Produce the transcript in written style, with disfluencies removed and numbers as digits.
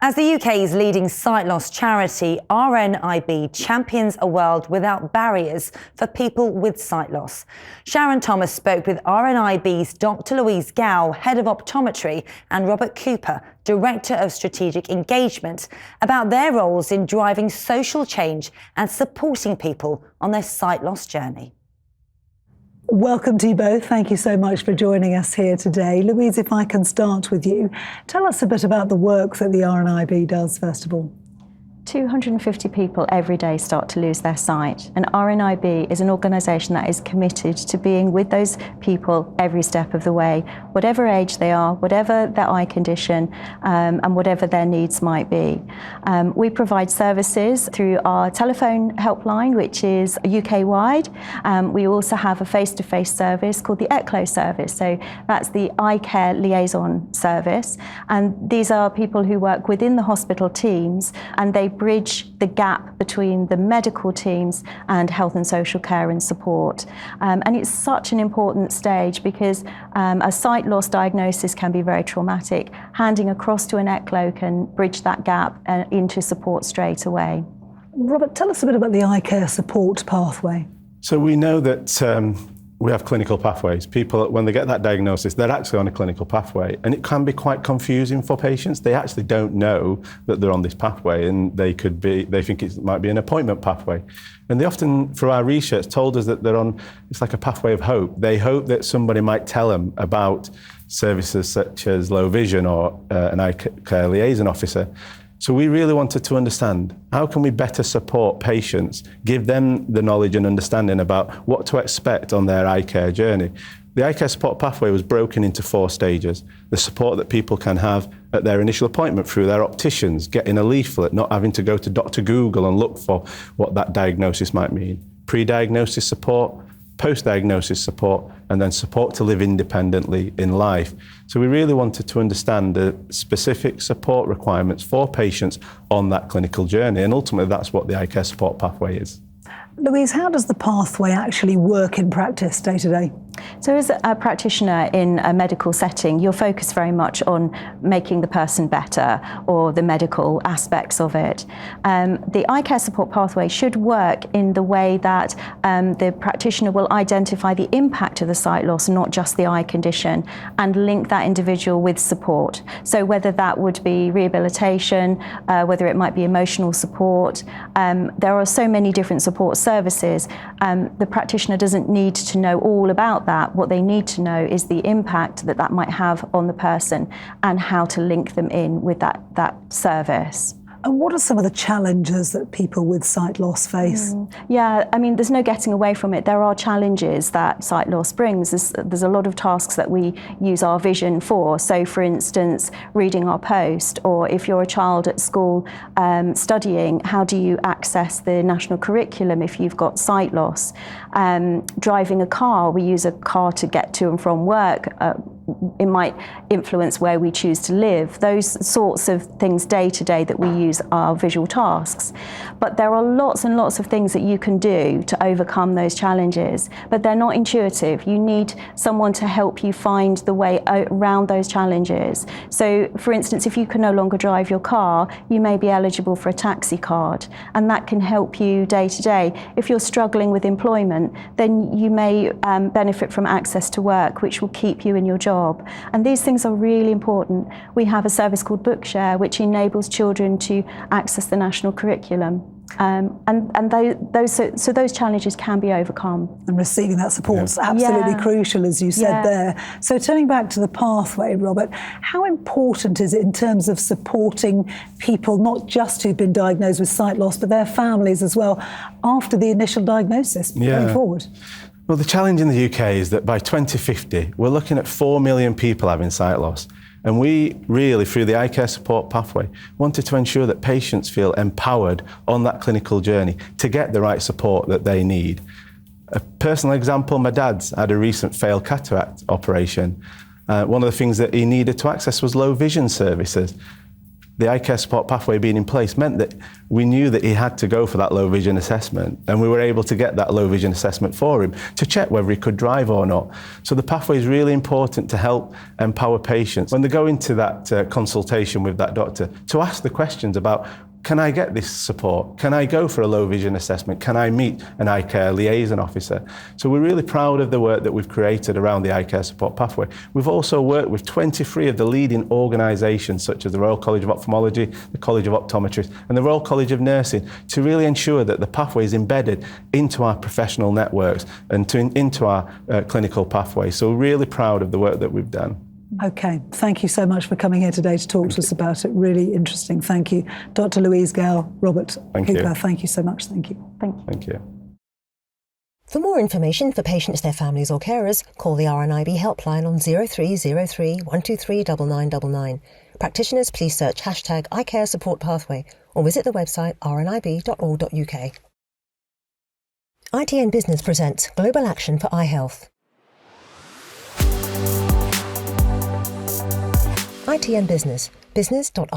As the UK's leading sight loss charity, RNIB champions a world without barriers for people with sight loss. Sharon Thomas spoke with RNIB's Dr. Louise Gow, Head of Optometry, and Robert Cooper, Director of Strategic Engagement, about their roles in driving social change and supporting people on their sight loss journey. Welcome to you both. Thank you so much for joining us here today. Louise, if I can start with you, tell us a bit about the work that the RNIB does, first of all. 250 people every day start to lose their sight, and RNIB is an organisation that is committed to being with those people every step of the way, whatever age they are, whatever their eye condition, and whatever their needs might be. We provide services through our telephone helpline, which is UK-wide. We also have a face-to-face service called the ECLO service, so that's the Eye Care Liaison service, and these are people who work within the hospital teams, and they bridge the gap between the medical teams and health and social care and support. And it's such an important stage because a sight loss diagnosis can be very traumatic. Handing across to an ECLO can bridge that gap into support straight away. Robert, tell us a bit about the eye care support pathway. So we know that we have clinical pathways. People, when they get that diagnosis, they're actually on a clinical pathway, and it can be quite confusing for patients. They actually don't know that they're on this pathway, and they think it might be an appointment pathway. And they often, through our research, told us that they're on, it's like a pathway of hope. They hope that somebody might tell them about services such as low vision or an eye care liaison officer. So we really wanted to understand, how can we better support patients, give them the knowledge and understanding about what to expect on their eye care journey. The eye care support pathway was broken into 4 stages. The support that people can have at their initial appointment through their opticians, getting a leaflet, not having to go to Dr. Google and look for what that diagnosis might mean. Pre-diagnosis support, post-diagnosis support, and then support to live independently in life. So we really wanted to understand the specific support requirements for patients on that clinical journey, and ultimately that's what the eye care support pathway is. Louise, how does the pathway actually work in practice day to day? So as a practitioner in a medical setting, you're focused very much on making the person better or the medical aspects of it. The eye care support pathway should work in the way that the practitioner will identify the impact of the sight loss, not just the eye condition, and link that individual with support. So whether that would be rehabilitation, whether it might be emotional support, there are so many different support services. The practitioner doesn't need to know all about that. What they need to know is the impact that that might have on the person and how to link them in with that service. And what are some of the challenges that people with sight loss face? Yeah, I mean, there's no getting away from it. There are challenges that sight loss brings. There's a lot of tasks that we use our vision for. So, for instance, reading our post, or if you're a child at school studying, how do you access the national curriculum if you've got sight loss? Driving a car, we use a car to get to and from work. It might influence where we choose to live. Those sorts of things day to day that we use are visual tasks. But there are lots and lots of things that you can do to overcome those challenges, but they're not intuitive. You need someone to help you find the way around those challenges. So, for instance, if you can no longer drive your car, you may be eligible for a taxi card, and that can help you day to day. If you're struggling with employment, then you may benefit from access to work, which will keep you in your job. And these things are really important. We have a service called Bookshare, which enables children to access the national curriculum. So those challenges can be overcome. And receiving that support is absolutely crucial, as you said there. So turning back to the pathway, Robert, how important is it in terms of supporting people, not just who've been diagnosed with sight loss, but their families as well, after the initial diagnosis going forward? Well, the challenge in the UK is that by 2050, we're looking at 4 million people having sight loss. And we really, through the eye care support pathway, wanted to ensure that patients feel empowered on that clinical journey to get the right support that they need. A personal example, my dad's had a recent failed cataract operation. One of the things that he needed to access was low vision services. the eye care support pathway being in place meant that we knew that he had to go for that low vision assessment, and we were able to get that low vision assessment for him to check whether he could drive or not. So the pathway is really important to help empower patients when they go into that consultation with that doctor to ask the questions about, can I get this support? Can I go for a low vision assessment? Can I meet an eye care liaison officer? So we're really proud of the work that we've created around the eye care support pathway. We've also worked with 23 of the leading organisations such as the Royal College of Ophthalmology, the College of Optometrists and the Royal College of Nursing to really ensure that the pathway is embedded into our professional networks and into our clinical pathway. So we're really proud of the work that we've done. Okay, thank you so much for coming here today to talk to us about it. Really interesting. Thank you. Dr. Louise Gow, Robert Cooper, thank you so much. Thank you. Thank you. For more information for patients, their families or carers, call the RNIB helpline on 0303 123 9999. Practitioners, please search hashtag #ICareSupportPathway or visit the website rnib.org.uk. ITN Business presents Global Action for Eye Health. ITN Business, business.itn.co.uk.